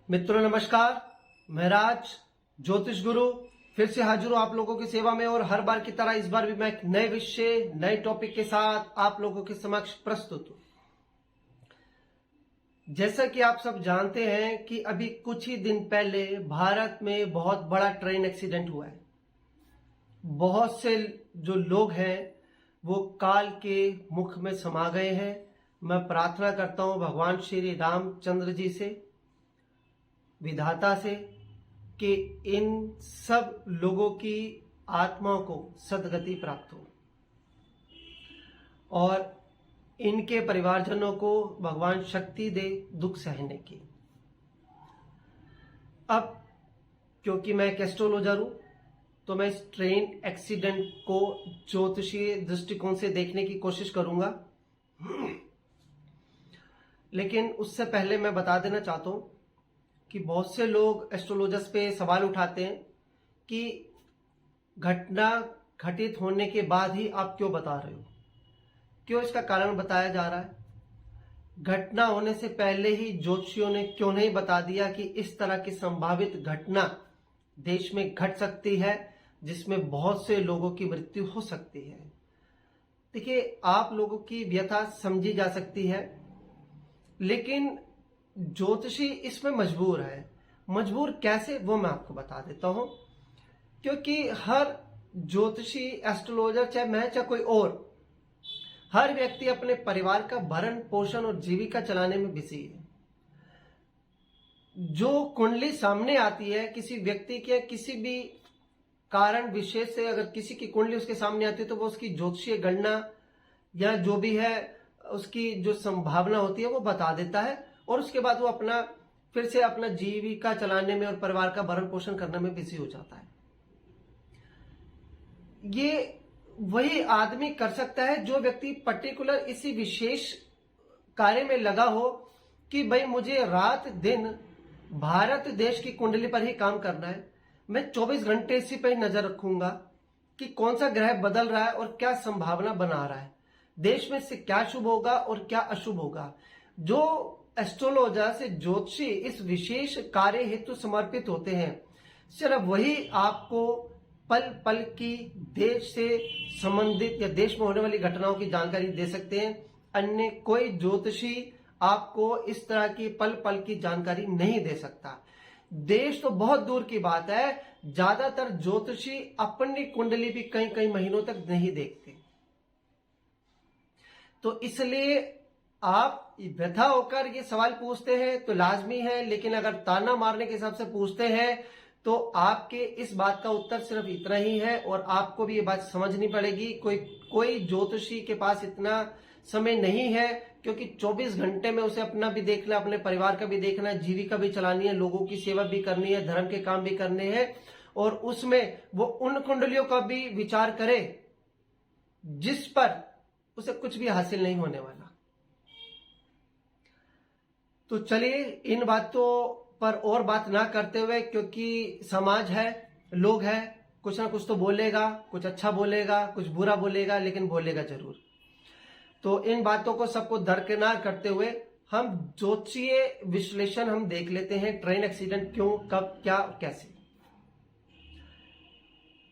मित्रों नमस्कार। मैं राज ज्योतिष गुरु फिर से हाजिर हूं आप लोगों की सेवा में और हर बार की तरह इस बार भी मैं एक नए विषय नए टॉपिक के साथ आप लोगों के समक्ष प्रस्तुत हूं। जैसा कि आप सब जानते हैं कि अभी कुछ ही दिन पहले भारत में बहुत बड़ा ट्रेन एक्सीडेंट हुआ है। बहुत से जो लोग हैं वो काल के मुख में समा गए हैं। मैं प्रार्थना करता हूं भगवान श्री रामचंद्र जी से, विधाता से, कि इन सब लोगों की आत्माओं को सद्गति प्राप्त हो और इनके परिवारजनों को भगवान शक्ति दे दुख सहने की। अब क्योंकि मैं एक एस्ट्रोलॉजर हूं तो मैं इस ट्रेन एक्सीडेंट को ज्योतिषीय दृष्टिकोण से देखने की कोशिश करूंगा, लेकिन उससे पहले मैं बता देना चाहता हूं कि बहुत से लोग एस्ट्रोलॉजर्स पे सवाल उठाते हैं कि घटना घटित होने के बाद ही आप क्यों बता रहे हो, क्यों इसका कारण बताया जा रहा है। घटना होने से पहले ही ज्योतिषियों ने क्यों नहीं बता दिया कि इस तरह की संभावित घटना देश में घट सकती है जिसमें बहुत से लोगों की मृत्यु हो सकती है। देखिए, आप लोगों की व्यथा समझी जा सकती है, लेकिन ज्योतिषी इसमें मजबूर है। मजबूर कैसे, वो मैं आपको बता देता हूं। क्योंकि हर ज्योतिषी, एस्ट्रोलॉजर, चाहे मैं चाहे कोई और, हर व्यक्ति अपने परिवार का भरण पोषण और जीविका चलाने में बिजी है। जो कुंडली सामने आती है किसी व्यक्ति के किसी भी कारण विशेष से, अगर किसी की कुंडली उसके सामने आती है तो वो उसकी ज्योतिषीय गणना या जो भी है उसकी जो संभावना होती है वो बता देता है और उसके बाद वो फिर से अपना जीविका चलाने में और परिवार का भरण पोषण करने में बिजी हो जाता है। ये वही आदमी कर सकता है जो व्यक्ति पर्टिकुलर इसी विशेष कार्य में लगा हो कि भाई मुझे रात दिन भारत देश की कुंडली पर ही काम करना है। मैं 24 घंटे इसी पर ही नजर रखूंगा कि कौन सा ग्रह बदल रहा है और क्या संभावना बना रहा है, देश में से क्या शुभ होगा और क्या अशुभ होगा। जो एस्ट्रोलॉजर से ज्योतिषी इस विशेष कार्य हेतु समर्पित होते हैं, सिर्फ वही आपको पल पल की देश से संबंधित या देश में होने वाली घटनाओं की जानकारी दे सकते हैं। अन्य कोई ज्योतिषी आपको इस तरह की पल पल की जानकारी नहीं दे सकता। देश तो बहुत दूर की बात है, ज्यादातर ज्योतिषी अपनी कुंडली भी कई कई महीनों तक नहीं देखते। तो इसलिए आप व्यथा होकर ये सवाल पूछते हैं तो लाजमी है, लेकिन अगर ताना मारने के हिसाब से पूछते हैं तो आपके इस बात का उत्तर सिर्फ इतना ही है और आपको भी ये बात समझनी पड़ेगी। कोई ज्योतिषी के पास इतना समय नहीं है, क्योंकि 24 घंटे में उसे अपना भी देखना, अपने परिवार का भी देखना है, जीविका भी चलानी है, लोगों की सेवा भी करनी है, धर्म के काम भी करने हैं और उसमें वो उन कुंडलियों का भी विचार करे जिस पर उसे कुछ भी हासिल नहीं होने वाला। तो चलिए इन बातों पर और बात ना करते हुए, क्योंकि समाज है, लोग है, कुछ ना कुछ तो बोलेगा, कुछ अच्छा बोलेगा, कुछ बुरा बोलेगा, लेकिन बोलेगा जरूर। तो इन बातों को सबको दरकिनार करते हुए हम ज्योतिषीय विश्लेषण हम देख लेते हैं। ट्रेन एक्सीडेंट क्यों, कब, क्या, कैसे।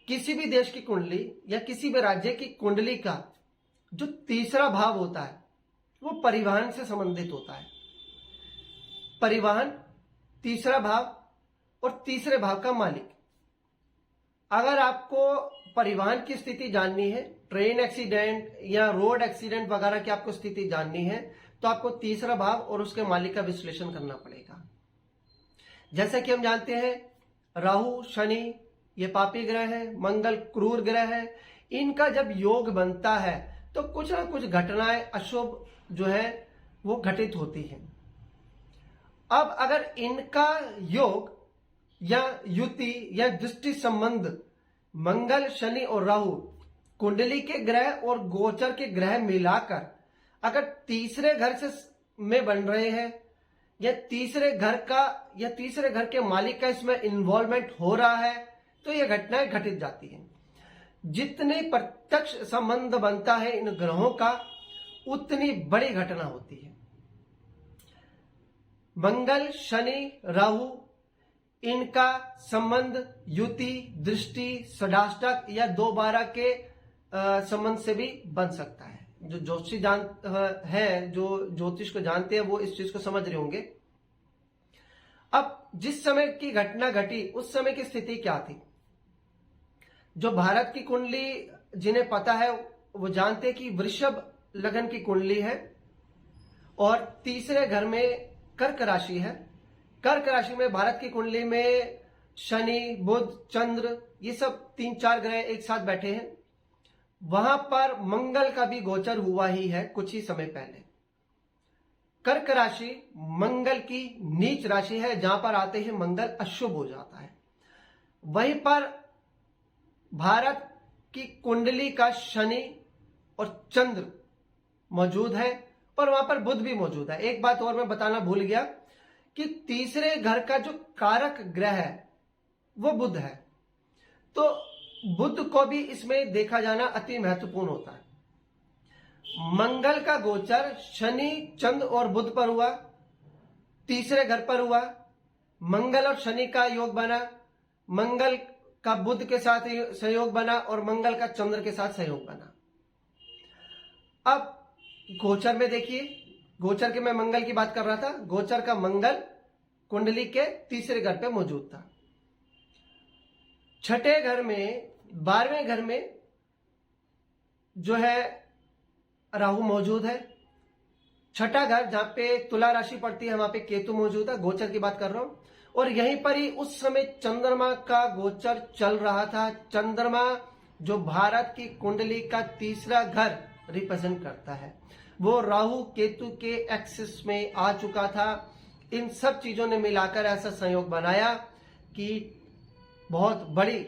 किसी भी देश की कुंडली या किसी भी राज्य की कुंडली का जो तीसरा भाव होता है वो परिवहन से संबंधित होता है। परिवहन, तीसरा भाव और तीसरे भाव का मालिक। अगर आपको परिवहन की स्थिति जाननी है, ट्रेन एक्सीडेंट या रोड एक्सीडेंट वगैरह की आपको स्थिति जाननी है, तो आपको तीसरा भाव और उसके मालिक का विश्लेषण करना पड़ेगा। जैसा कि हम जानते हैं, राहु, शनि ये पापी ग्रह है, मंगल क्रूर ग्रह है। इनका जब योग बनता है तो कुछ ना कुछ घटनाएं अशुभ जो है वो घटित होती हैं। अब अगर इनका योग या युति या दृष्टि संबंध मंगल, शनि और राहु कुंडली के ग्रह और गोचर के ग्रह मिलाकर अगर तीसरे घर से में बन रहे हैं या तीसरे घर के मालिक का इसमें इन्वॉल्वमेंट हो रहा है तो ये घटनाएं घटित जाती हैं। जितने प्रत्यक्ष संबंध बनता है इन ग्रहों का, उतनी बड़ी घटना होती है। मंगल, शनि, राहु, इनका संबंध युति, दृष्टि, षडाष्टक या 2-12 के संबंध से भी बन सकता है। जो ज्योतिषी जो ज्योतिष को जानते हैं वो इस चीज को समझ रहे होंगे। अब जिस समय की घटना घटी उस समय की स्थिति क्या थी, जो भारत की कुंडली जिन्हें पता है वो जानते हैं कि वृषभ लगन की कुंडली है और तीसरे घर में कर्क राशि है। कर्क राशि में भारत की कुंडली में शनि, बुध, चंद्र ये सब 3-4 ग्रह एक साथ बैठे हैं। वहां पर मंगल का भी गोचर हुआ ही है कुछ ही समय पहले। कर्क राशि मंगल की नीच राशि है, जहां पर आते ही मंगल अशुभ हो जाता है। वहीं पर भारत की कुंडली का शनि और चंद्र मौजूद है और वहां पर बुध भी मौजूद है। एक बात और मैं बताना भूल गया कि तीसरे घर का जो कारक ग्रह है वो बुध है, तो बुध को भी इसमें देखा जाना अति महत्वपूर्ण होता है। मंगल का गोचर शनि, चंद्र और बुध पर हुआ, तीसरे घर पर हुआ। मंगल और शनि का योग बना, मंगल का बुध के साथ सहयोग बना और मंगल का चंद्र के साथ सहयोग बना। अब गोचर में देखिए, गोचर के मैं मंगल की बात कर रहा था, गोचर का मंगल कुंडली के तीसरे घर पे मौजूद था। छठे घर में 12वें घर में जो है राहु मौजूद है। छठा घर जहां पे तुला राशि पड़ती है वहां पे केतु मौजूद है, गोचर की बात कर रहा हूं। और यहीं पर ही उस समय चंद्रमा का गोचर चल रहा था। चंद्रमा जो भारत की कुंडली का तीसरा घर रिप्रेजेंट करता है, वो राहु केतु के एक्सिस में आ चुका था। इन सब चीजों ने मिलाकर ऐसा संयोग बनाया कि बहुत बड़ी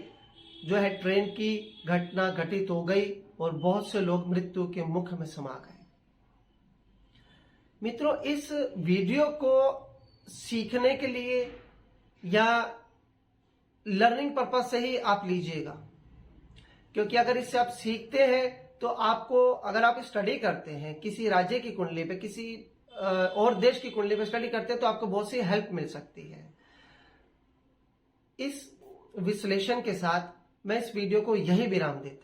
जो है ट्रेन की घटना घटित हो गई और बहुत से लोग मृत्यु के मुख में समा गए। मित्रों, इस वीडियो को सीखने के लिए या लर्निंग पर्पज से ही आप लीजिएगा, क्योंकि अगर इससे आप सीखते हैं तो आपको, अगर आप स्टडी करते हैं किसी राज्य की कुंडली पे, किसी और देश की कुंडली पे स्टडी करते हैं तो आपको बहुत सी हेल्प मिल सकती है। इस विश्लेषण के साथ मैं इस वीडियो को यही विराम देता हूं।